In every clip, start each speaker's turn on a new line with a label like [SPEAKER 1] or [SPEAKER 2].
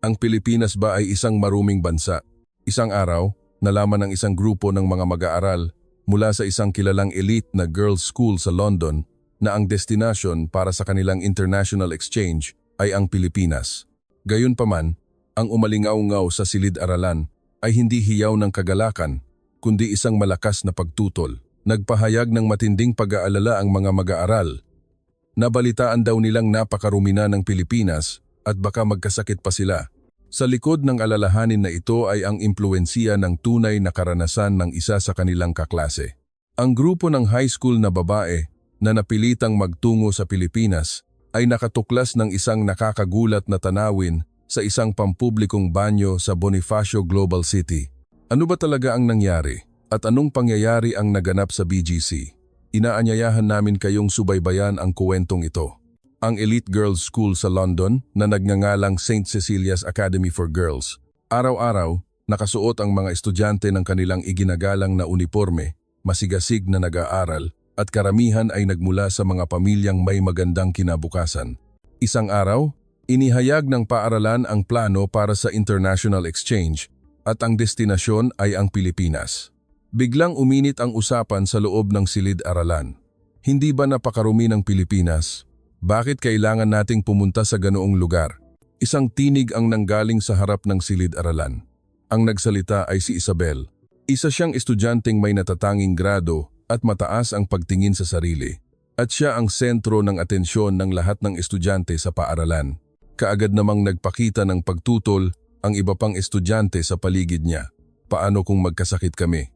[SPEAKER 1] Ang Pilipinas ba ay isang maruming bansa? Isang araw, nalaman ng isang grupo ng mga mag-aaral mula sa isang kilalang elite na girls' school sa London na ang destinasyon para sa kanilang international exchange ay ang Pilipinas. Gayunpaman, ang umalingaw-ngaw sa silid-aralan ay hindi hiyaw ng kagalakan, kundi isang malakas na pagtutol. Nagpahayag ng matinding pag-aalala ang mga mag-aaral. Nabalitaan daw nilang napakarumi na ng Pilipinas at baka magkasakit pa sila. Sa likod ng alalahanin na ito ay ang impluwensiya ng tunay na karanasan ng isa sa kanilang kaklase. Ang grupo ng high school na babae na napilitang magtungo sa Pilipinas ay nakatuklas ng isang nakakagulat na tanawin sa isang pampublikong banyo sa Bonifacio Global City. Ano ba talaga ang nangyari? At anong pangyayari ang naganap sa BGC? Inaanyayahan namin kayong subaybayan ang kuwentong ito. Ang elite girls' school sa London na nagngangalang St. Cecilia's Academy for Girls. Araw-araw, nakasuot ang mga estudyante ng kanilang iginagalang na uniforme, masigasig na nag-aaral, at karamihan ay nagmula sa mga pamilyang may magandang kinabukasan. Isang araw, inihayag ng paaralan ang plano para sa international exchange at ang destinasyon ay ang Pilipinas. Biglang uminit ang usapan sa loob ng silid-aralan. Hindi ba napakarumi ng Pilipinas? Bakit kailangan nating pumunta sa ganoong lugar? Isang tinig ang nanggaling sa harap ng silid-aralan. Ang nagsalita ay si Isabel. Isa siyang estudyanteng may natatanging grado at mataas ang pagtingin sa sarili. At siya ang sentro ng atensyon ng lahat ng estudyante sa paaralan. Kaagad namang nagpakita ng pagtutol ang iba pang estudyante sa paligid niya. Paano kung magkasakit kami?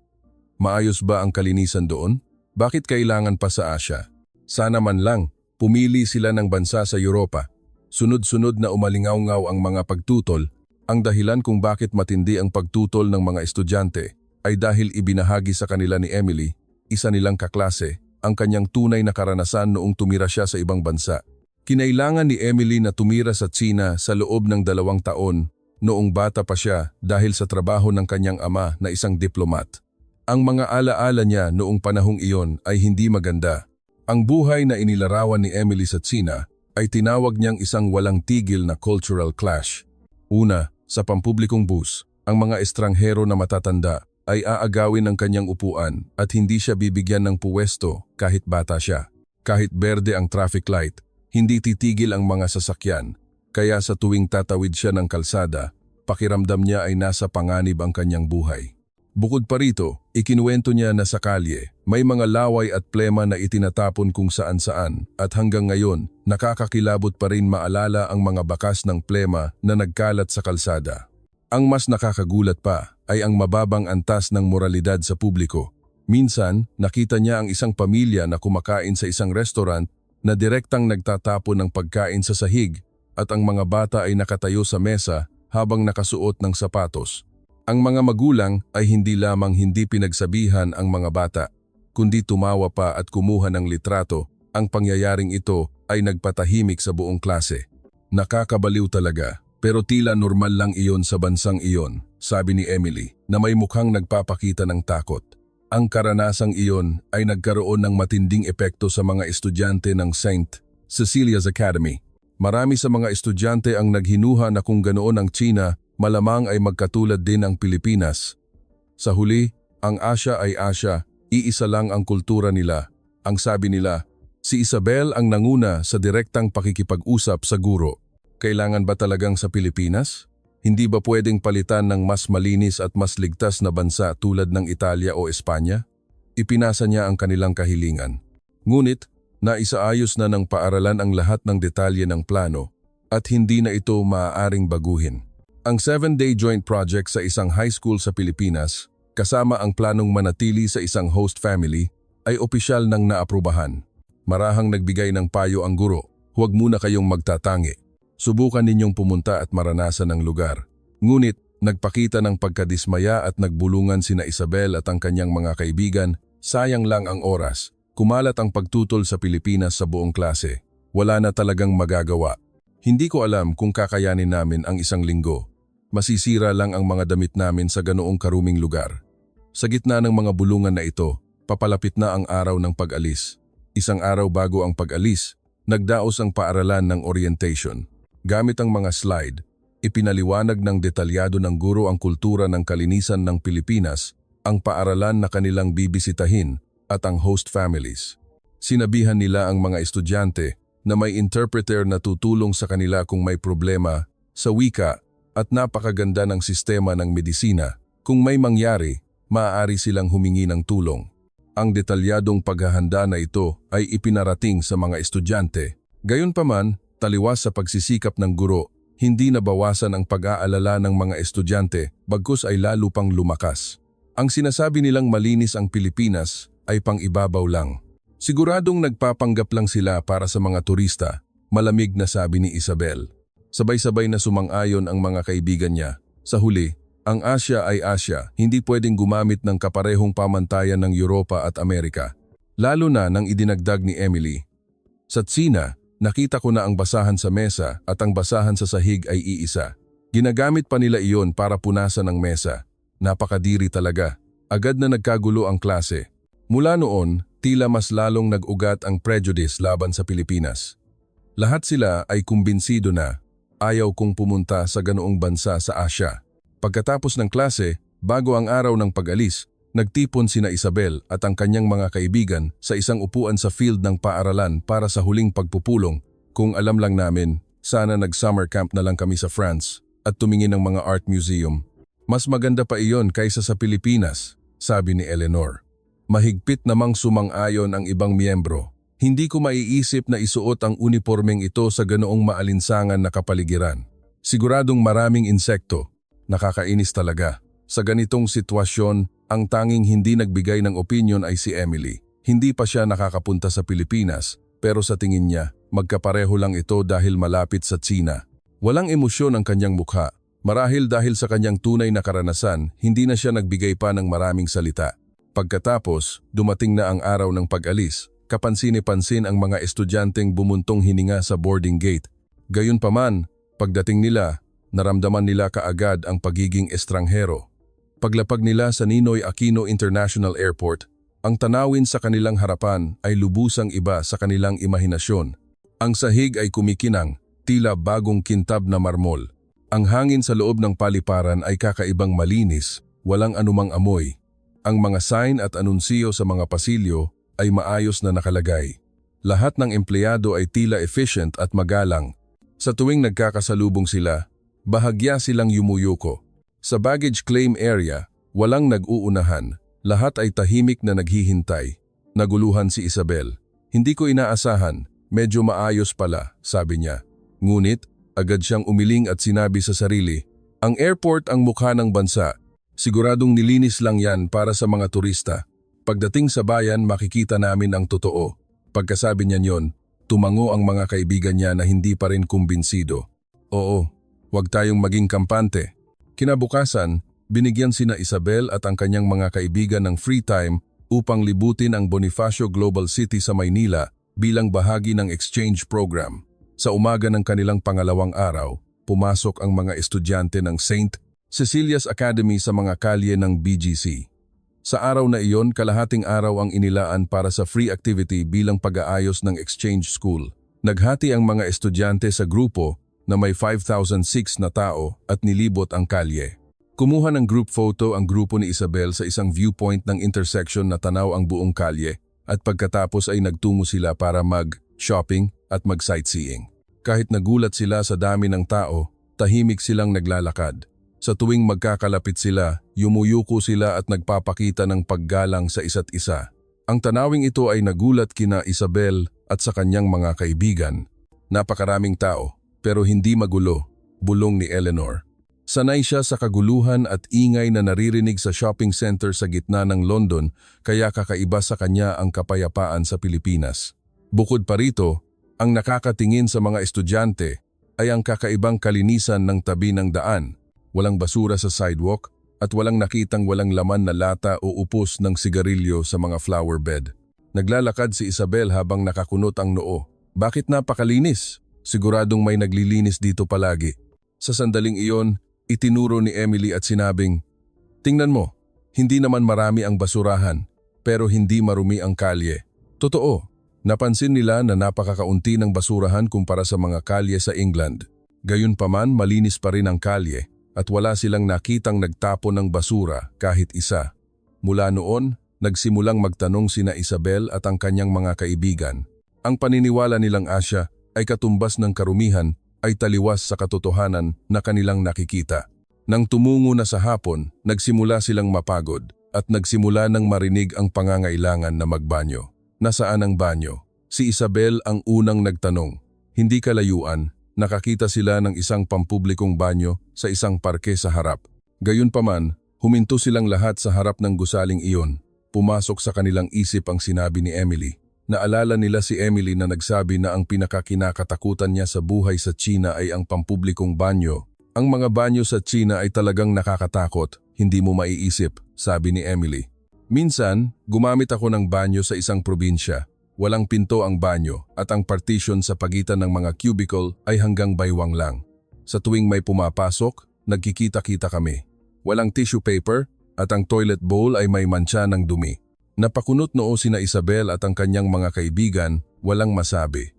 [SPEAKER 1] Maayos ba ang kalinisan doon? Bakit kailangan pa sa Asia? Sana man lang, pumili sila ng bansa sa Europa. Sunod-sunod na umalingaw-ngaw ang mga pagtutol. Ang dahilan kung bakit matindi ang pagtutol ng mga estudyante ay dahil ibinahagi sa kanila ni Emily, isa nilang kaklase, ang kanyang tunay na karanasan noong tumira siya sa ibang bansa. Kinailangan ni Emily na tumira sa China sa loob ng 2 taon noong bata pa siya dahil sa trabaho ng kanyang ama na isang diplomat. Ang mga alaala niya noong panahong iyon ay hindi maganda. Ang buhay na inilarawan ni Emily sa China ay tinawag niyang isang walang tigil na cultural clash. Una, sa pampublikong bus, ang mga estranghero na matatanda ay aagawin ng kanyang upuan at hindi siya bibigyan ng puwesto kahit bata siya. Kahit berde ang traffic light, hindi titigil ang mga sasakyan. Kaya sa tuwing tatawid siya ng kalsada, pakiramdam niya ay nasa panganib ang kanyang buhay. Bukod pa rito, ikinuwento niya na sa kalye, may mga laway at plema na itinatapon kung saan-saan at hanggang ngayon, nakakakilabot pa rin maalala ang mga bakas ng plema na nagkalat sa kalsada. Ang mas nakakagulat pa ay ang mababang antas ng moralidad sa publiko. Minsan, nakita niya ang isang pamilya na kumakain sa isang restaurant na direktang nagtatapon ng pagkain sa sahig at ang mga bata ay nakatayo sa mesa habang nakasuot ng sapatos. Ang mga magulang ay hindi lamang hindi pinagsabihan ang mga bata, kundi tumawa pa at kumuha ng litrato. Ang pangyayaring ito ay nagpatahimik sa buong klase. Nakakabaliw talaga, pero tila normal lang iyon sa bansang iyon, sabi ni Emily, na may mukhang nagpapakita ng takot. Ang karanasang iyon ay nagkaroon ng matinding epekto sa mga estudyante ng St. Cecilia's Academy. Marami sa mga estudyante ang naghinuha na kung ganoon ang China, malamang ay magkatulad din ang Pilipinas. Sa huli, ang Asia ay Asia, iisa lang ang kultura nila. Ang sabi nila, si Isabel ang nanguna sa direktang pakikipag-usap sa guro. Kailangan ba talagang sa Pilipinas? Hindi ba pwedeng palitan ng mas malinis at mas ligtas na bansa tulad ng Italia o Espanya? Ipinasa niya ang kanilang kahilingan. Ngunit, naisaayos na ng paaralan ang lahat ng detalye ng plano at hindi na ito maaaring baguhin. Ang 7-day joint project sa isang high school sa Pilipinas, kasama ang planong manatili sa isang host family, ay opisyal nang naaprubahan. Marahang nagbigay ng payo ang guro, huwag muna kayong magtatangi. Subukan ninyong pumunta at maranasan ang lugar. Ngunit, nagpakita ng pagkadismaya at nagbulungan sina Isabel at ang kanyang mga kaibigan, sayang lang ang oras. Kumalat ang pagtutol sa Pilipinas sa buong klase. Wala na talagang magagawa. Hindi ko alam kung kakayanin namin ang isang linggo. Masisira lang ang mga damit namin sa ganoong karuming lugar. Sa gitna ng mga bulungan na ito, papalapit na ang araw ng pag-alis. Isang araw bago ang pag-alis, nagdaos ang paaralan ng orientation. Gamit ang mga slide, Ipinaliwanag ng detalyado ng guro ang kultura ng kalinisan ng Pilipinas, ang paaralan na kanilang bibisitahin at ang host families. Sinabihan nila ang mga estudyante na may interpreter na tutulong sa kanila kung may problema sa wika at napakaganda ng sistema ng medisina. Kung may mangyari, maaari silang humingi ng tulong. Ang detalyadong paghahanda na ito ay ipinarating sa mga estudyante. Gayunpaman, taliwas sa pagsisikap ng guro, hindi nabawasan ang pag-aalala ng mga estudyante bagkus ay lalo pang lumakas. Ang sinasabi nilang malinis ang Pilipinas ay pang-ibabaw lang. Siguradong nagpapanggap lang sila para sa mga turista, malamig na sabi ni Isabel. Sabay-sabay na sumang-ayon ang mga kaibigan niya. Sa huli, ang Asya ay Asya, hindi pwedeng gumamit ng kaparehong pamantayan ng Europa at Amerika. Lalo na nang idinagdag ni Emily. Sa Tsina, nakita ko na ang basahan sa mesa at ang basahan sa sahig ay iisa. Ginagamit pa nila iyon para punasan ang mesa. Napakadiri talaga. Agad na nagkagulo ang klase. Mula noon, tila mas lalong nag-ugat ang prejudice laban sa Pilipinas. Lahat sila ay kumbinsido na ayaw kong pumunta sa ganoong bansa sa Asya. Pagkatapos ng klase, bago ang araw ng pag-alis, nagtipon sina Isabel at ang kanyang mga kaibigan sa isang upuan sa field ng paaralan para sa huling pagpupulong. Kung alam lang namin, sana nag-summer camp na lang kami sa France at tumingin ng mga art museum. Mas maganda pa iyon kaysa sa Pilipinas, sabi ni Eleanor. Mahigpit namang sumang-ayon ang ibang miyembro. Hindi ko maiisip na isuot ang unipormeng ito sa ganoong maalinsangan na kapaligiran. Siguradong maraming insekto. Nakakainis talaga. Sa ganitong sitwasyon, ang tanging hindi nagbigay ng opinion ay si Emily. Hindi pa siya nakakapunta sa Pilipinas, pero sa tingin niya, magkapareho lang ito dahil malapit sa Tsina. Walang emosyon ang kanyang mukha. Marahil dahil sa kanyang tunay na karanasan, hindi na siya nagbigay pa ng maraming salita. Pagkatapos, dumating na ang araw ng pag-alis. Kapansin-pansin ang mga estudyanteng bumuntong hininga sa boarding gate. Gayunpaman, pagdating nila, naramdaman nila kaagad ang pagiging estranghero. Paglapag nila sa Ninoy Aquino International Airport, ang tanawin sa kanilang harapan ay lubusang iba sa kanilang imahinasyon. Ang sahig ay kumikinang, tila bagong kintab na marmol. Ang hangin sa loob ng paliparan ay kakaibang malinis, walang anumang amoy. Ang mga sign at anunsiyo sa mga pasilyo ay maayos na nakalagay. Lahat ng empleyado ay tila efficient at magalang. Sa tuwing nagkakasalubong sila, bahagya silang yumuyuko. Sa baggage claim area, walang nag-uunahan. Lahat ay tahimik na naghihintay. Naguluhan si Isabel. Hindi ko inaasahan, medyo maayos pala, sabi niya. Ngunit, agad siyang umiling at sinabi sa sarili, ang airport ang mukha ng bansa. Siguradong nilinis lang yan para sa mga turista. Pagdating sa bayan, makikita namin ang totoo. Pagkasabi niya yon, tumango ang mga kaibigan niya na hindi pa rin kumbinsido. Oo, huwag tayong maging kampante. Kinabukasan, binigyan sina Isabel at ang kanyang mga kaibigan ng free time upang libutin ang Bonifacio Global City sa Maynila bilang bahagi ng exchange program. Sa umaga ng kanilang pangalawang araw, pumasok ang mga estudyante ng St. Cecilia's Academy sa mga kalye ng BGC. Sa araw na iyon, kalahating araw ang inilaan para sa free activity bilang pag-aayos ng exchange school. Naghati ang mga estudyante sa grupo na may 5,006 na tao at nilibot ang kalye. Kumuha ng group photo ang grupo ni Isabel sa isang viewpoint ng intersection na tanaw ang buong kalye at pagkatapos ay nagtungo sila para mag-shopping at mag-sightseeing. Kahit nagulat sila sa dami ng tao, tahimik silang naglalakad. Sa tuwing magkakalapit sila, yumuyuko sila at nagpapakita ng paggalang sa isa't isa. Ang tanawing ito ay nagulat kina Isabel at sa kanyang mga kaibigan. Napakaraming tao, pero hindi magulo, bulong ni Eleanor. Sanay siya sa kaguluhan at ingay na naririnig sa shopping center sa gitna ng London, kaya kakaiba sa kanya ang kapayapaan sa Pilipinas. Bukod pa rito, ang nakakatingin sa mga estudyante ay ang kakaibang kalinisan ng tabi ng daan. Walang basura sa sidewalk at walang nakitang walang laman na lata o upos ng sigarilyo sa mga flower bed. Naglalakad si Isabel habang nakakunot ang noo. Bakit napakalinis? Siguradong may naglilinis dito palagi. Sa sandaling iyon, itinuro ni Emily at sinabing, tingnan mo, hindi naman marami ang basurahan, pero hindi marumi ang kalye. Totoo, napansin nila na napakakaunti ng basurahan kumpara sa mga kalye sa England. Gayunpaman malinis pa rin ang kalye at wala silang nakitang nagtapon ng basura kahit isa. Mula noon, nagsimulang magtanong sina Isabel at ang kanyang mga kaibigan. Ang paniniwala nilang Asya ay katumbas ng karumihan ay taliwas sa katotohanan na kanilang nakikita. Nang tumungo na sa hapon, nagsimula silang mapagod at nagsimula ng marinig ang pangangailangan na magbanyo. Nasaan ang banyo? Si Isabel ang unang nagtanong. Hindi kalayuan, nakakita sila ng isang pampublikong banyo sa isang parke sa harap. Gayunpaman, huminto silang lahat sa harap ng gusaling iyon. Pumasok sa kanilang isip ang sinabi ni Emily. Naalala nila si Emily na nagsabi na ang pinakakinakatakutan niya sa buhay sa China ay ang pampublikong banyo. Ang mga banyo sa China ay talagang nakakatakot, hindi mo maiisip, sabi ni Emily. Minsan, gumamit ako ng banyo sa isang probinsya. Walang pinto ang banyo at ang partition sa pagitan ng mga cubicle ay hanggang baywang lang. Sa tuwing may pumapasok, nagkikita-kita kami. Walang tissue paper at ang toilet bowl ay may mantsa ng dumi. Napakunot noo sina Isabel at ang kanyang mga kaibigan, walang masabi.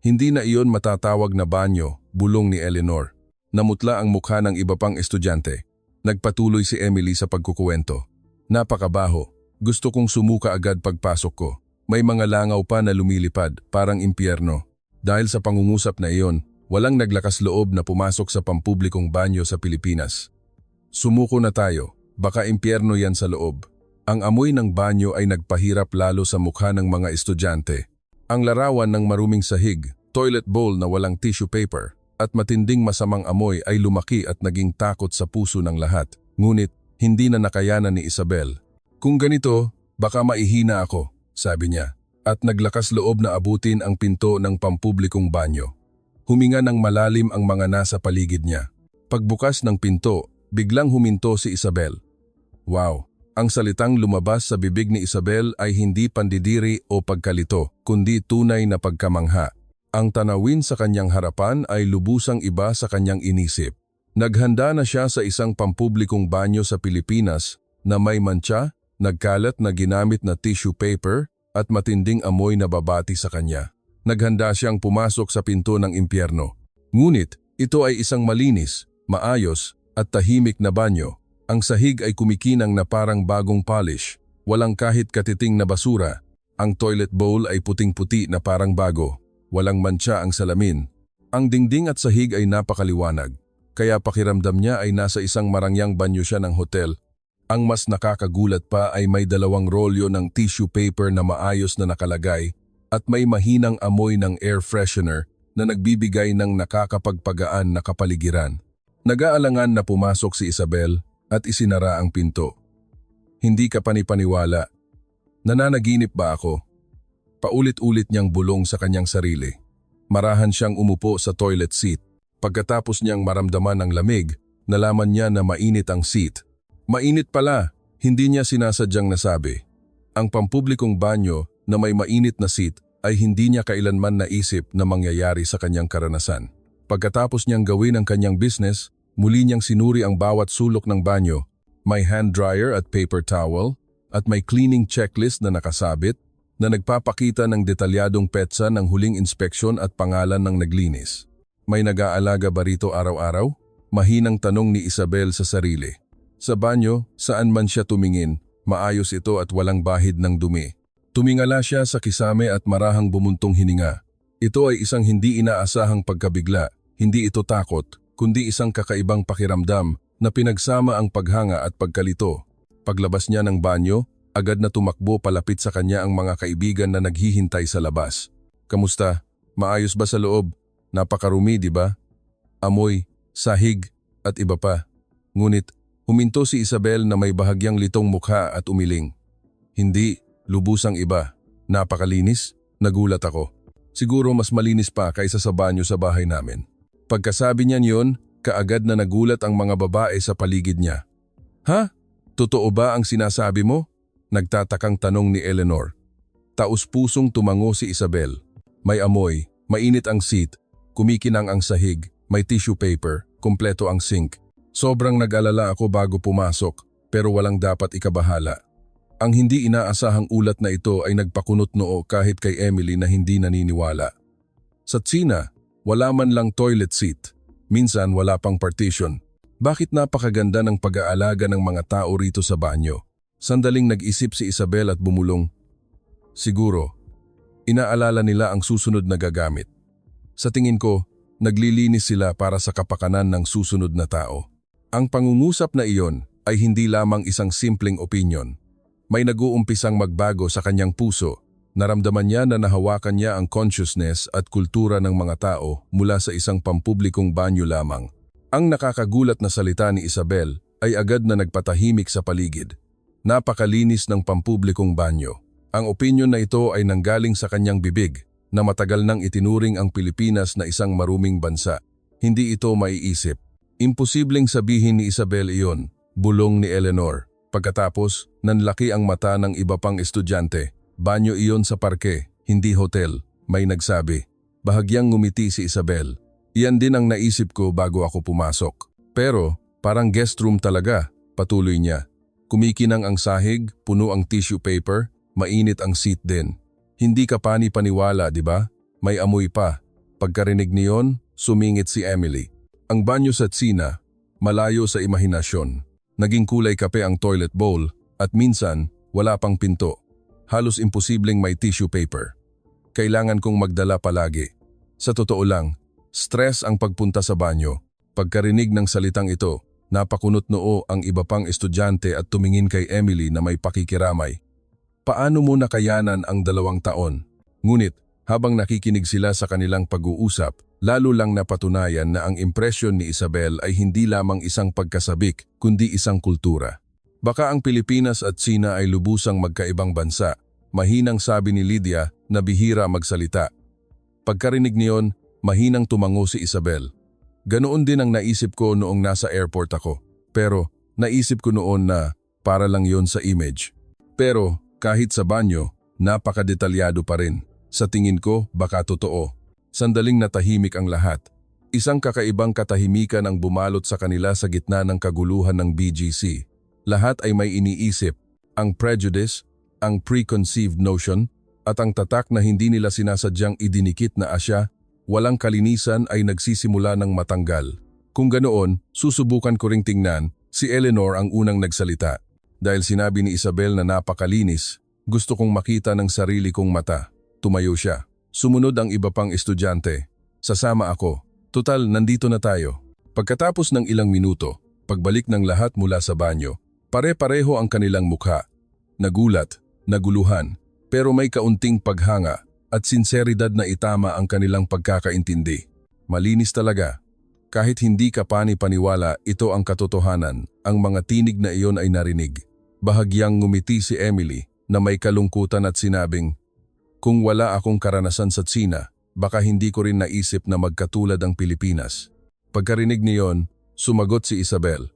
[SPEAKER 1] Hindi na iyon matatawag na banyo, bulong ni Eleanor. Namutla ang mukha ng iba pang estudyante. Nagpatuloy si Emily sa pagkukuwento. Napakabaho. Gusto kong sumuka agad pagpasok ko. May mga langaw pa na lumilipad, parang impyerno. Dahil sa pangungusap na iyon, walang naglakas loob na pumasok sa pampublikong banyo sa Pilipinas. Sumuko na tayo, baka impyerno yan sa loob. Ang amoy ng banyo ay nagpahirap lalo sa mukha ng mga estudyante. Ang larawan ng maruming sahig, toilet bowl na walang tissue paper, at matinding masamang amoy ay lumaki at naging takot sa puso ng lahat. Ngunit, hindi na nakayanan ni Isabel. Kung ganito, baka maihina ako, sabi niya, at naglakas loob na abutin ang pinto ng pampublikong banyo. Huminga ng malalim ang mga nasa paligid niya. Pagbukas ng pinto, biglang huminto si Isabel. Wow! Ang salitang lumabas sa bibig ni Isabel ay hindi pandidiri o pagkalito, kundi tunay na pagkamangha. Ang tanawin sa kanyang harapan ay lubusang iba sa kanyang inisip. Naghanda na siya sa isang pampublikong banyo sa Pilipinas na may mantsa, nagkalat na ginamit na tissue paper at matinding amoy na babati sa kanya. Naghanda siyang pumasok sa pinto ng impyerno. Ngunit ito ay isang malinis, maayos at tahimik na banyo. Ang sahig ay kumikinang na parang bagong polish. Walang kahit katiting na basura. Ang toilet bowl ay puting-puti na parang bago. Walang mantsa ang salamin. Ang dingding at sahig ay napakaliwanag. Kaya pakiramdam niya ay nasa isang marangyang banyo siya ng hotel. Ang mas nakakagulat pa ay may 2 rolyo ng tissue paper na maayos na nakalagay at may mahinang amoy ng air freshener na nagbibigay ng nakakapagpagaan na kapaligiran. Nag-aalangan na pumasok si Isabel at isinara ang pinto. Hindi ka panipaniwala. Nananaginip ba ako? Paulit-ulit niyang bulong sa kanyang sarili. Marahan siyang umupo sa toilet seat. Pagkatapos niyang maramdaman ang lamig, nalaman niya na mainit ang seat. Mainit pala, hindi niya sinasadyang nasabi. Ang pampublikong banyo na may mainit na seat ay hindi niya kailanman naisip na mangyayari sa kanyang karanasan. Pagkatapos niyang gawin ang kanyang business, muli niyang sinuri ang bawat sulok ng banyo. May hand dryer at paper towel at may cleaning checklist na nakasabit na nagpapakita ng detalyadong petsa ng huling inspeksyon at pangalan ng naglinis. May nag-aalaga ba rito araw-araw? Mahinang tanong ni Isabel sa sarili. Sa banyo, saan man siya tumingin, maayos ito at walang bahid ng dumi. Tumingala siya sa kisame at marahang bumuntong hininga. Ito ay isang hindi inaasahang pagkabigla, hindi ito takot, kundi isang kakaibang pakiramdam na pinagsama ang paghanga at pagkalito. Paglabas niya ng banyo, agad na tumakbo palapit sa kanya ang mga kaibigan na naghihintay sa labas. Kamusta? Maayos ba sa loob? Napakarumi, di ba? Amoy, sahig, at iba pa. Ngunit, huminto si Isabel na may bahagyang litong mukha at umiling. Hindi, lubusang iba. Napakalinis? Nagulat ako. Siguro mas malinis pa kaysa sa banyo sa bahay namin. Pagkasabi niya niyon, kaagad na nagulat ang mga babae sa paligid niya. Ha? Totoo ba ang sinasabi mo? Nagtatakang tanong ni Eleanor. Taus-pusong tumango si Isabel. May amoy, mainit ang seat, kumikinang ang sahig, may tissue paper, kumpleto ang sink. Sobrang nag-alala ako bago pumasok, pero walang dapat ikabahala. Ang hindi inaasahang ulat na ito ay nagpakunot noo kahit kay Emily na hindi naniniwala. Sa Tsina, wala man lang toilet seat. Minsan wala pang partition. Bakit napakaganda ng pag-aalaga ng mga tao rito sa banyo? Sandaling nag-isip si Isabel at bumulong. Siguro, inaalala nila ang susunod na gagamit. Sa tingin ko, naglilinis sila para sa kapakanan ng susunod na tao. Ang pangungusap na iyon ay hindi lamang isang simpleng opinyon. May nag-uumpisang magbago sa kanyang puso. Naramdaman niya na nahawakan niya ang consciousness at kultura ng mga tao mula sa isang pampublikong banyo lamang. Ang nakakagulat na salita ni Isabel ay agad na nagpatahimik sa paligid. Napakalinis ng pampublikong banyo. Ang opinyon na ito ay nanggaling sa kanyang bibig na matagal nang itinuring ang Pilipinas na isang maruming bansa. Hindi ito maiisip. Imposibleng sabihin ni Isabel iyon, bulong ni Eleanor. Pagkatapos, nanlaki ang mata ng iba pang estudyante. Banyo iyon sa parke, hindi hotel, may nagsabi. Bahagyang ngumiti si Isabel. Iyan din ang naisip ko bago ako pumasok. Pero, parang guest room talaga, patuloy niya. Kumikinang ang sahig, puno ang tissue paper, mainit ang seat din. Hindi ka pani-paniwala, di ba? May amoy pa. Pagkarinig niyon, sumingit si Emily. Ang banyo sa tsina, malayo sa imahinasyon. Naging kulay kape ang toilet bowl at minsan, wala pang pinto. Halos imposibleng may tissue paper. Kailangan kong magdala palagi. Sa totoo lang, stress ang pagpunta sa banyo. Pagkarinig ng salitang ito, napakunot noo ang iba pang estudyante at tumingin kay Emily na may pakikiramay. Paano mo nakayanan ang 2 taon? Ngunit, habang nakikinig sila sa kanilang pag-uusap, lalo lang napatunayan na ang impresyon ni Isabel ay hindi lamang isang pagkasabik, kundi isang kultura. Baka ang Pilipinas at Tsina ay lubusang magkaibang bansa, mahinang sabi ni Lydia na bihira magsalita. Pagkarinig niyon, mahinang tumango si Isabel. Ganoon din ang naisip ko noong nasa airport ako. Pero naisip ko noon na para lang yon sa image. Pero kahit sa banyo, napakadetalyado pa rin. Sa tingin ko, baka totoo. Sandaling natahimik ang lahat. Isang kakaibang katahimikan ang bumalot sa kanila sa gitna ng kaguluhan ng BGC. Lahat ay may iniisip, ang prejudice, ang preconceived notion, at ang tatak na hindi nila sinasadyang idinikit na asya, walang kalinisan ay nagsisimula ng matanggal. Kung ganoon, susubukan ko ring tingnan, si Eleanor ang unang nagsalita. Dahil sinabi ni Isabel na napakalinis, gusto kong makita ng sarili kong mata. Tumayo siya. Sumunod ang iba pang estudyante. Sasama ako. Tutal, nandito na tayo. Pagkatapos ng ilang minuto, pagbalik ng lahat mula sa banyo, pare-pareho ang kanilang mukha. Nagulat, naguluhan, pero may kaunting paghanga at sinseridad na itama ang kanilang pagkakaintindi. Malinis talaga. Kahit hindi ka pani-paniwala, ito ang katotohanan. Ang mga tinig na iyon ay narinig. Bahagyang ngumiti si Emily na may kalungkutan at sinabing, kung wala akong karanasan sa Tsina, baka hindi ko rin naisip na magkatulad ang Pilipinas. Pagkarinig niyon, sumagot si Isabel.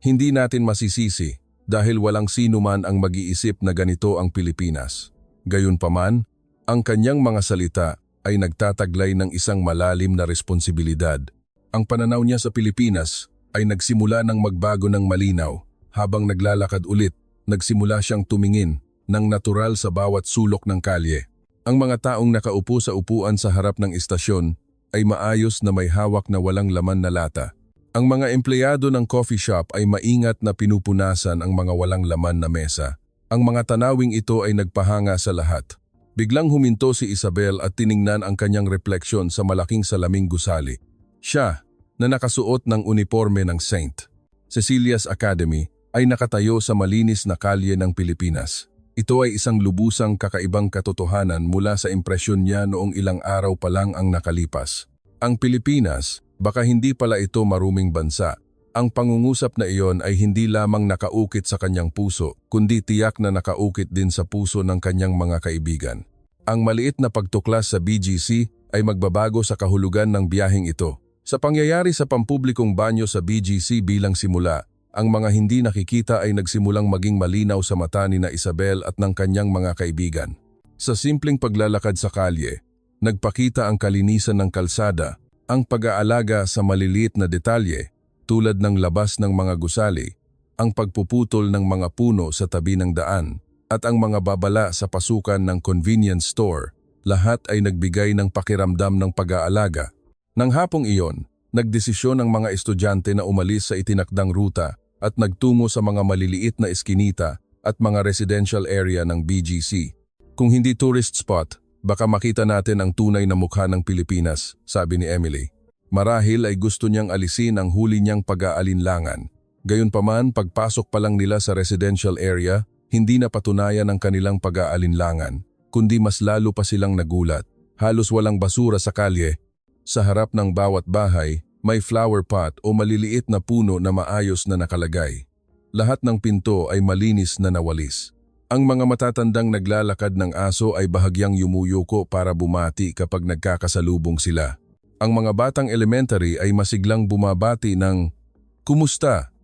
[SPEAKER 1] Hindi natin masisisi dahil walang sino man ang mag-iisip na ganito ang Pilipinas. Gayunpaman, ang kanyang mga salita ay nagtataglay ng isang malalim na responsibilidad. Ang pananaw niya sa Pilipinas ay nagsimula ng magbago ng malinaw. Habang naglalakad ulit, nagsimula siyang tumingin ng natural sa bawat sulok ng kalye. Ang mga taong nakaupo sa upuan sa harap ng istasyon ay maayos na may hawak na walang laman na lata. Ang mga empleyado ng coffee shop ay maingat na pinupunasan ang mga walang laman na mesa. Ang mga tanawing ito ay nagpahanga sa lahat. Biglang huminto si Isabel at tiningnan ang kanyang refleksyon sa malaking salaming gusali. Siya, na nakasuot ng uniforme ng St. Cecilia's Academy, ay nakatayo sa malinis na kalye ng Pilipinas. Ito ay isang lubusang kakaibang katotohanan mula sa impresyon niya noong ilang araw pa lang ang nakalipas. Ang Pilipinas, baka hindi pala ito maruming bansa. Ang pangungusap na iyon ay hindi lamang nakaukit sa kanyang puso, kundi tiyak na nakaukit din sa puso ng kanyang mga kaibigan. Ang maliit na pagtuklas sa BGC ay magbabago sa kahulugan ng biyaheng ito. Sa pangyayari sa pampublikong banyo sa BGC bilang simula, ang mga hindi nakikita ay nagsimulang maging malinaw sa mata ni na Isabel at ng kanyang mga kaibigan. Sa simpleng paglalakad sa kalye, nagpakita ang kalinisan ng kalsada, ang pag-aalaga sa maliliit na detalye tulad ng labas ng mga gusali, ang pagpuputol ng mga puno sa tabi ng daan, at ang mga babala sa pasukan ng convenience store, lahat ay nagbigay ng pakiramdam ng pag-aalaga. Nang hapong iyon, nagdesisyon ang mga estudyante na umalis sa itinakdang ruta at nagtungo sa mga maliliit na eskinita at mga residential area ng BGC. Kung hindi tourist spot, baka makita natin ang tunay na mukha ng Pilipinas, sabi ni Emily. Marahil ay gusto niyang alisin ang huli niyang pag-aalinlangan. Gayunpaman, pagpasok pa lang nila sa residential area, hindi na patunayan ang kanilang pag-aalinlangan, kundi mas lalo pa silang nagulat. Halos walang basura sa kalye. Sa harap ng bawat bahay, may flower pot o maliliit na puno na maayos na nakalagay. Lahat ng pinto ay malinis na nawalis. Ang mga matatandang naglalakad ng aso ay bahagyang yumuyuko para bumati kapag nagkakasalubong sila. Ang mga batang elementary ay masiglang bumabati ng, "Kumusta?"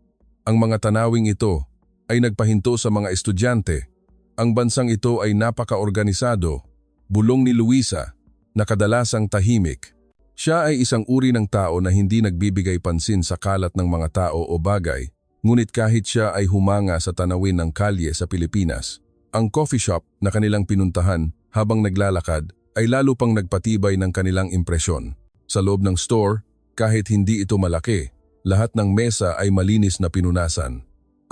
[SPEAKER 1] Ang mga tanawing ito ay nagpahinto sa mga estudyante. Ang bansang ito ay napaka-organisado, bulong ni Luisa, na kadalasang tahimik. Siya ay isang uri ng tao na hindi nagbibigay pansin sa kalat ng mga tao o bagay, ngunit kahit siya ay humanga sa tanawin ng kalye sa Pilipinas, ang coffee shop na kanilang pinuntahan habang naglalakad ay lalo pang nagpatibay ng kanilang impresyon. Sa loob ng store, kahit hindi ito malaki, lahat ng mesa ay malinis na pinunasan.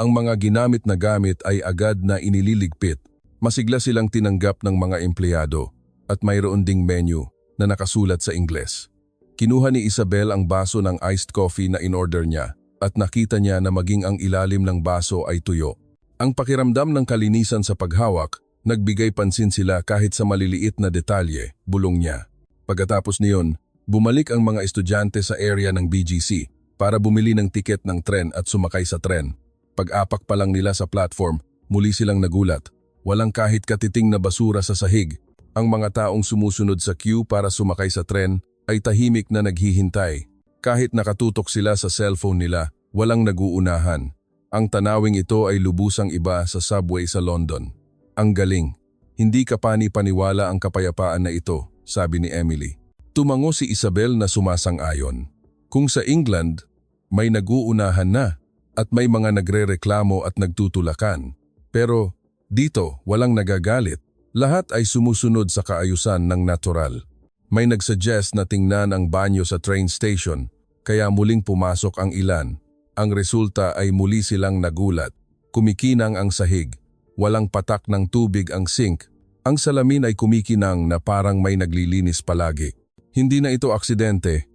[SPEAKER 1] Ang mga ginamit na gamit ay agad na inililigpit. Masigla silang tinanggap ng mga empleyado at mayroon ding menu na nakasulat sa Ingles. Kinuha ni Isabel ang baso ng iced coffee na in-order niya at nakita niya na maging ang ilalim ng baso ay tuyo. Ang pakiramdam ng kalinisan sa paghawak, nagbigay pansin sila kahit sa maliliit na detalye, bulong niya. Pagkatapos niyon, bumalik ang mga estudyante sa area ng BGC para bumili ng tiket ng tren at sumakay sa tren. Pag-apak pa lang nila sa platform, muli silang nagulat. Walang kahit katiting na basura sa sahig. Ang mga taong sumusunod sa queue para sumakay sa tren ay tahimik na naghihintay. Kahit nakatutok sila sa cellphone nila, walang naguunahan. Ang tanawing ito ay lubusang iba sa subway sa London. Ang galing. Hindi ka pani-paniwala ang kapayapaan na ito, sabi ni Emily. Tumango si Isabel na sumasang-ayon. Kung sa England, may naguunahan na at may mga nagrereklamo at nagtutulakan. Pero dito, walang nagagalit. Lahat ay sumusunod sa kaayusan ng natural. May nagsuggest na tingnan ang banyo sa train station, kaya muling pumasok ang ilan. Ang resulta ay muli silang nagulat. Kumikinang ang sahig. Walang patak ng tubig ang sink. Ang salamin ay kumikinang na parang may naglilinis palagi. Hindi na ito aksidente.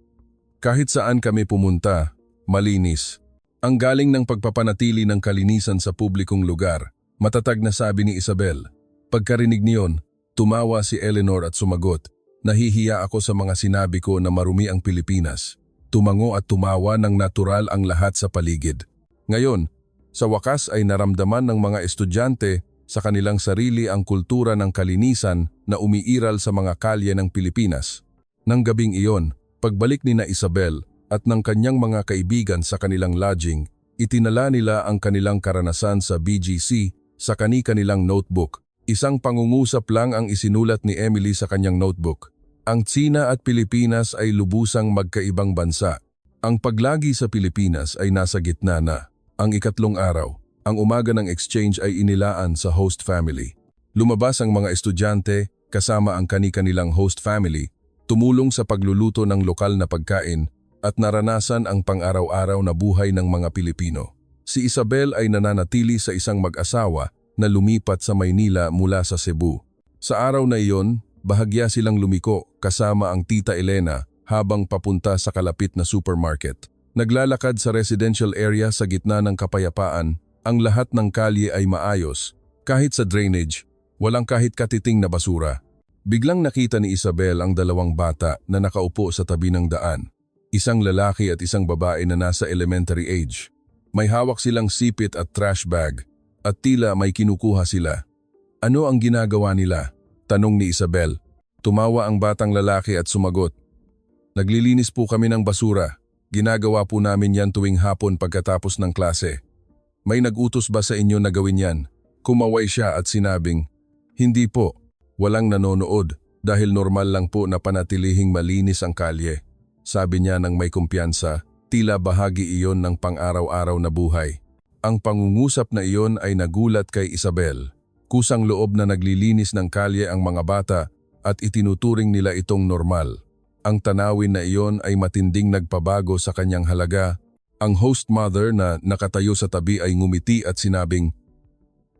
[SPEAKER 1] Kahit saan kami pumunta, malinis. Ang galing ng pagpapanatili ng kalinisan sa publikong lugar, matatag na sabi ni Isabel. Pagkarinig niyon, tumawa si Eleanor at sumagot. Nahihiya ako sa mga sinabi ko na marumi ang Pilipinas. Tumango at tumawa ng natural ang lahat sa paligid. Ngayon, sa wakas ay naramdaman ng mga estudyante sa kanilang sarili ang kultura ng kalinisan na umiiral sa mga kalye ng Pilipinas. Nang gabing iyon, pagbalik ni na Isabel at ng kanyang mga kaibigan sa kanilang lodging, itinala nila ang kanilang karanasan sa BGC sa kani-kanilang notebook. Isang pangungusap lang ang isinulat ni Emily sa kanyang notebook. Ang Tsina at Pilipinas ay lubusang magkaibang bansa. Ang paglagi sa Pilipinas ay nasa gitna na. Ang ikatlong araw, ang umaga ng exchange ay inilaan sa host family. Lumabas ang mga estudyante kasama ang kani-kanilang host family, tumulong sa pagluluto ng lokal na pagkain at naranasan ang pang-araw-araw na buhay ng mga Pilipino. Si Isabel ay nananatili sa isang mag-asawa na lumipat sa Maynila mula sa Cebu. Sa araw na iyon, bahagya silang lumiko kasama ang Tita Elena habang papunta sa kalapit na supermarket. Naglalakad sa residential area sa gitna ng kapayapaan, ang lahat ng kalye ay maayos. Kahit sa drainage, walang kahit katiting na basura. Biglang nakita ni Isabel ang dalawang bata na nakaupo sa tabi ng daan. Isang lalaki at isang babae na nasa elementary age. May hawak silang sipit at trash bag at tila may kinukuha sila. Ano ang ginagawa nila? Tanong ni Isabel. Tumawa ang batang lalaki at sumagot. Naglilinis po kami ng basura. Ginagawa po namin yan tuwing hapon pagkatapos ng klase. May nag-utos ba sa inyo na gawin yan? Kumaway siya at sinabing, hindi po, walang nanonood dahil normal lang po na panatilihing malinis ang kalye. Sabi niya nang may kumpiyansa, tila bahagi iyon ng pang-araw-araw na buhay. Ang pangungusap na iyon ay nagulat kay Isabel. Kusang loob na naglilinis ng kalye ang mga bata at itinuturing nila itong normal. Ang tanawin na iyon ay matinding nagpabago sa kanyang halaga. Ang host mother na nakatayo sa tabi ay ngumiti at sinabing,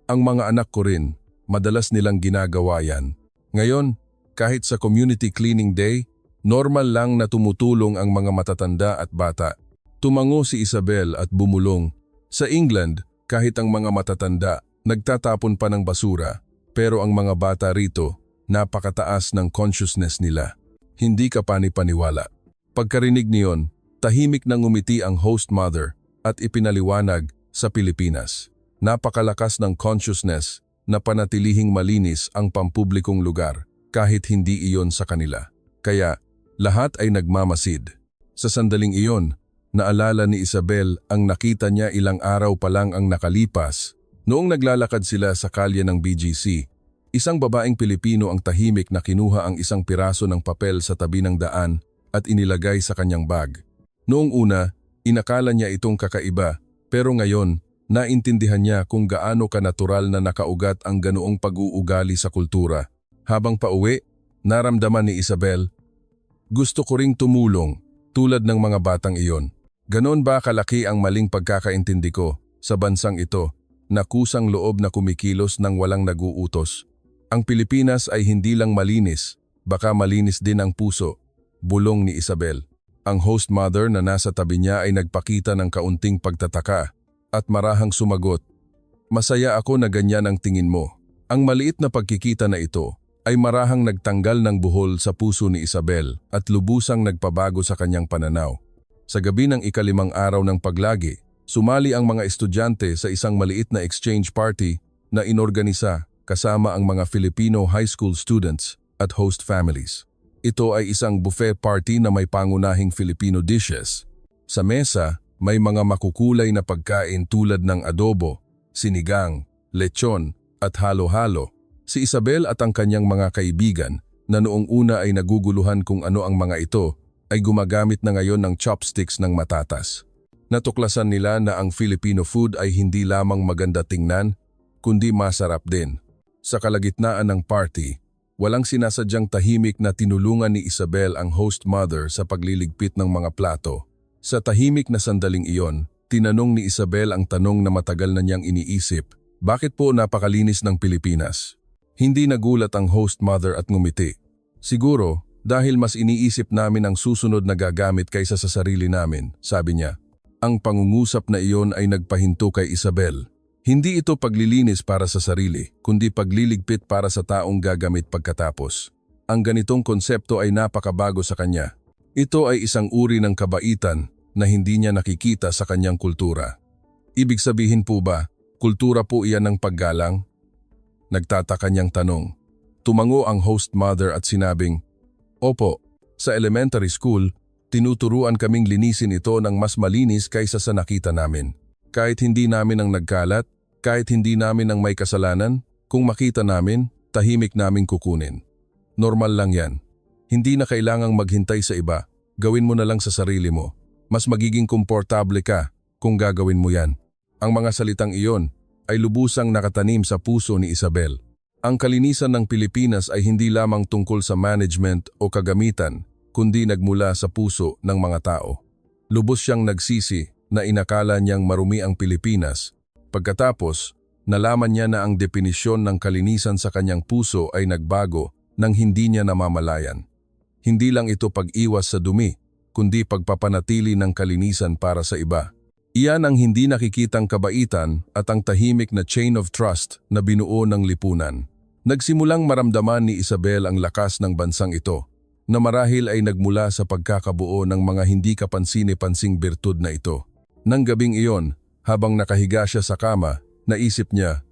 [SPEAKER 1] "Ang mga anak ko rin, madalas nilang ginagawa yan. Ngayon, kahit sa community cleaning day, normal lang na tumutulong ang mga matatanda at bata." Tumango si Isabel at bumulong. Sa England, kahit ang mga matatanda, nagtatapon pa ng basura, pero ang mga bata rito, napakataas ng consciousness nila. Hindi ka panipaniwala. Pagkarinig niyon, tahimik na ngumiti ang host mother at ipinaliwanag sa Pilipinas. Napakalakas ng consciousness na panatilihing malinis ang pampublikong lugar kahit hindi iyon sa kanila. Kaya lahat ay nagmamasid. Sa sandaling iyon, naalala ni Isabel ang nakita niya ilang araw pa lang ang nakalipas noong naglalakad sila sa kalye ng BGC. Isang babaeng Pilipino ang tahimik na kinuha ang isang piraso ng papel sa tabi ng daan at inilagay sa kanyang bag. Noong una, inakala niya itong kakaiba, pero ngayon, naintindihan niya kung gaano kanatural na nakaugat ang ganoong pag-uugali sa kultura. Habang pauwi, naramdaman ni Isabel, "Gusto ko ring tumulong, tulad ng mga batang iyon." Ganon ba kalaki ang maling pagkakaintindi ko sa bansang ito na kusang loob na kumikilos ng walang naguutos? Ang Pilipinas ay hindi lang malinis, baka malinis din ang puso, bulong ni Isabel. Ang host mother na nasa tabi niya ay nagpakita ng kaunting pagtataka at marahang sumagot, "Masaya ako na ganyan ang tingin mo." Ang maliit na pagkikita na ito ay marahang nagtanggal ng buhol sa puso ni Isabel at lubusang nagpabago sa kanyang pananaw. Sa gabi ng ika-5 araw ng paglagi, sumali ang mga estudyante sa isang maliit na exchange party na inorganisa kasama ang mga Filipino high school students at host families. Ito ay isang buffet party na may pangunahing Filipino dishes. Sa mesa, may mga makukulay na pagkain tulad ng adobo, sinigang, lechon at halo-halo. Si Isabel at ang kanyang mga kaibigan na noong una ay naguguluhan kung ano ang mga ito ay gumagamit na ngayon ng chopsticks ng matatas. Natuklasan nila na ang Filipino food ay hindi lamang maganda tingnan, kundi masarap din. Sa kalagitnaan ng party, walang sinasadyang tahimik na tinulungan ni Isabel ang host mother sa pagliligpit ng mga plato. Sa tahimik na sandaling iyon, tinanong ni Isabel ang tanong na matagal na niyang iniisip, "Bakit po napakalinis ng Pilipinas?" Hindi nagulat ang host mother at ngumiti. "Siguro, dahil mas iniisip namin ang susunod na gagamit kaysa sa sarili namin," sabi niya. Ang pangungusap na iyon ay nagpahinto kay Isabel. Hindi ito paglilinis para sa sarili, kundi pagliligpit para sa taong gagamit pagkatapos. Ang ganitong konsepto ay napakabago sa kanya. Ito ay isang uri ng kabaitan na hindi niya nakikita sa kanyang kultura. Ibig sabihin po ba, kultura po iyan ng paggalang? Nagtataka niyang tanong. Tumango ang host mother at sinabing, "Opo, sa elementary school, tinuturuan kaming linisin ito ng mas malinis kaysa sa nakita namin. Kahit hindi namin ang nagkalat, kahit hindi namin ang may kasalanan, kung makita namin, tahimik naming kukunin. Normal lang yan. Hindi na kailangang maghintay sa iba, gawin mo na lang sa sarili mo. Mas magiging komportable ka kung gagawin mo yan." Ang mga salitang iyon ay lubusang nakatanim sa puso ni Isabel. Ang kalinisan ng Pilipinas ay hindi lamang tungkol sa management o kagamitan, kundi nagmula sa puso ng mga tao. Lubos siyang nagsisi na inakala niyang marumi ang Pilipinas. Pagkatapos, nalaman niya na ang definisyon ng kalinisan sa kanyang puso ay nagbago nang hindi niya namamalayan. Hindi lang ito pag-iwas sa dumi, kundi pagpapanatili ng kalinisan para sa iba. Iyan ang hindi nakikitang kabaitan at ang tahimik na chain of trust na binuo ng lipunan. Nagsimulang maramdaman ni Isabel ang lakas ng bansang ito, na marahil ay nagmula sa pagkakabuo ng mga hindi kapansin-pansing birtud na ito. Nang gabing iyon, habang nakahiga siya sa kama, naisip niya,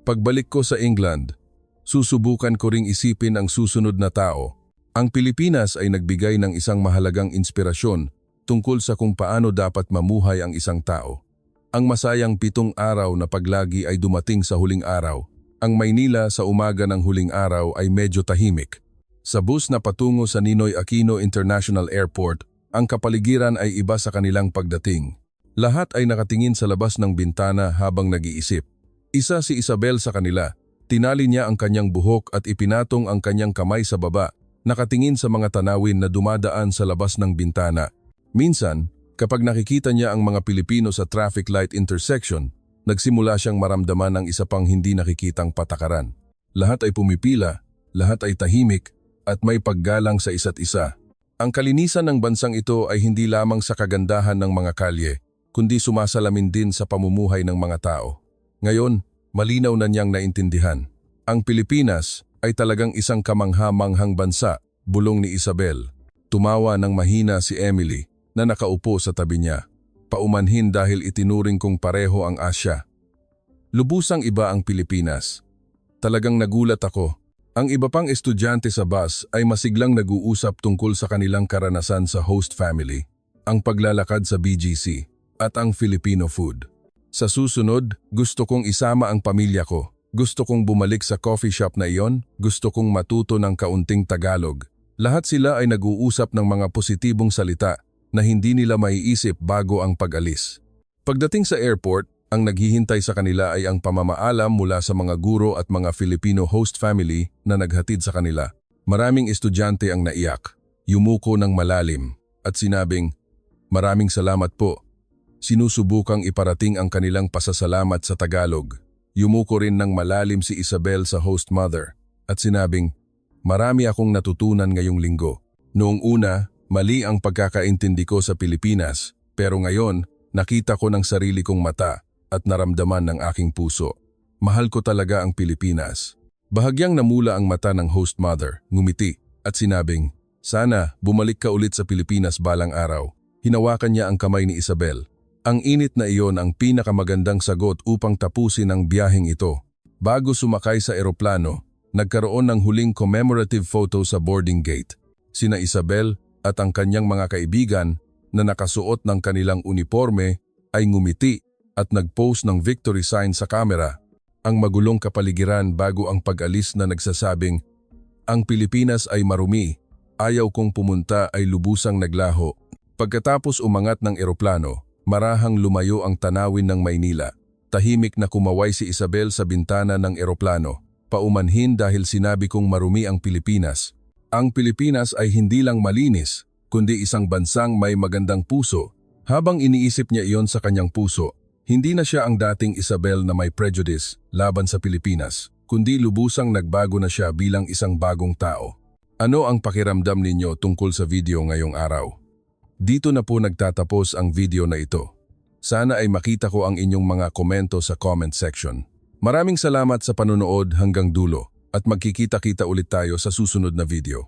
[SPEAKER 1] "Pagbalik ko sa England, susubukan ko ring isipin ang susunod na tao." Ang Pilipinas ay nagbigay ng isang mahalagang inspirasyon tungkol sa kung paano dapat mamuhay ang isang tao. Ang masayang 7 araw na paglagi ay dumating sa huling araw. Ang Maynila sa umaga ng huling araw ay medyo tahimik. Sa bus na patungo sa Ninoy Aquino International Airport, ang kapaligiran ay iba sa kanilang pagdating. Lahat ay nakatingin sa labas ng bintana habang nag-iisip. Isa si Isabel sa kanila. Tinali niya ang kanyang buhok at ipinatong ang kanyang kamay sa baba, nakatingin sa mga tanawin na dumadaan sa labas ng bintana. Minsan, kapag nakikita niya ang mga Pilipino sa traffic light intersection, nagsimula siyang maramdaman ng isa pang hindi nakikitang patakaran. Lahat ay pumipila, lahat ay tahimik, at may paggalang sa isa't isa. Ang kalinisan ng bansang ito ay hindi lamang sa kagandahan ng mga kalye, kundi sumasalamin din sa pamumuhay ng mga tao. Ngayon, malinaw na niyang naintindihan. Ang Pilipinas ay talagang isang kamangha-manghang bansa, bulong ni Isabel. Tumawa ng mahina si Emily na nakaupo sa tabi niya. Paumanhin dahil itinuring kong pareho ang Asya. Lubusang iba ang Pilipinas. Talagang nagulat ako. Ang iba pang estudyante sa bus ay masiglang nag-uusap tungkol sa kanilang karanasan sa host family, ang paglalakad sa BGC, at ang Filipino food. Sa susunod, gusto kong isama ang pamilya ko. Gusto kong bumalik sa coffee shop na iyon, gusto kong matuto ng kaunting Tagalog. Lahat sila ay nag-uusap ng mga positibong salita na hindi nila maiisip bago ang pag-alis. Pagdating sa airport, ang naghihintay sa kanila ay ang pamamaalam mula sa mga guro at mga Filipino host family na naghatid sa kanila. Maraming estudyante ang naiyak, yumuko ng malalim, at sinabing, "Maraming salamat po." Sinusubukang iparating ang kanilang pasasalamat sa Tagalog. Yumuko rin ng malalim si Isabel sa host mother at sinabing, "Marami akong natutunan ngayong linggo. Noong una, mali ang pagkakaintindi ko sa Pilipinas, pero ngayon, nakita ko ng sarili kong mata at naramdaman ng aking puso. Mahal ko talaga ang Pilipinas." Bahagyang namula ang mata ng host mother, ngumiti, at sinabing, "Sana bumalik ka ulit sa Pilipinas balang araw." Hinawakan niya ang kamay ni Isabel. Ang init na iyon ang pinakamagandang sagot upang tapusin ang biyaheng ito. Bago sumakay sa eroplano, nagkaroon ng huling commemorative photo sa boarding gate. Sina Isabel at ang kanyang mga kaibigan na nakasuot ng kanilang uniforme ay ngumiti at nag-post ng victory sign sa kamera. Ang magulong kapaligiran bago ang pag-alis na nagsasabing, "Ang Pilipinas ay marumi, ayaw kong pumunta ay lubusang naglaho." Pagkatapos umangat ng eroplano, marahang lumayo ang tanawin ng Maynila. Tahimik na kumaway si Isabel sa bintana ng eroplano. Paumanhin dahil sinabi kong marumi ang Pilipinas. Ang Pilipinas ay hindi lang malinis, kundi isang bansang may magandang puso. Habang iniisip niya iyon sa kanyang puso, hindi na siya ang dating Isabel na may prejudice laban sa Pilipinas, kundi lubusang nagbago na siya bilang isang bagong tao. Ano ang pakiramdam ninyo tungkol sa video ngayong araw? Dito na po nagtatapos ang video na ito. Sana ay makita ko ang inyong mga komento sa comment section. Maraming salamat sa panonood hanggang dulo at magkikita-kita ulit tayo sa susunod na video.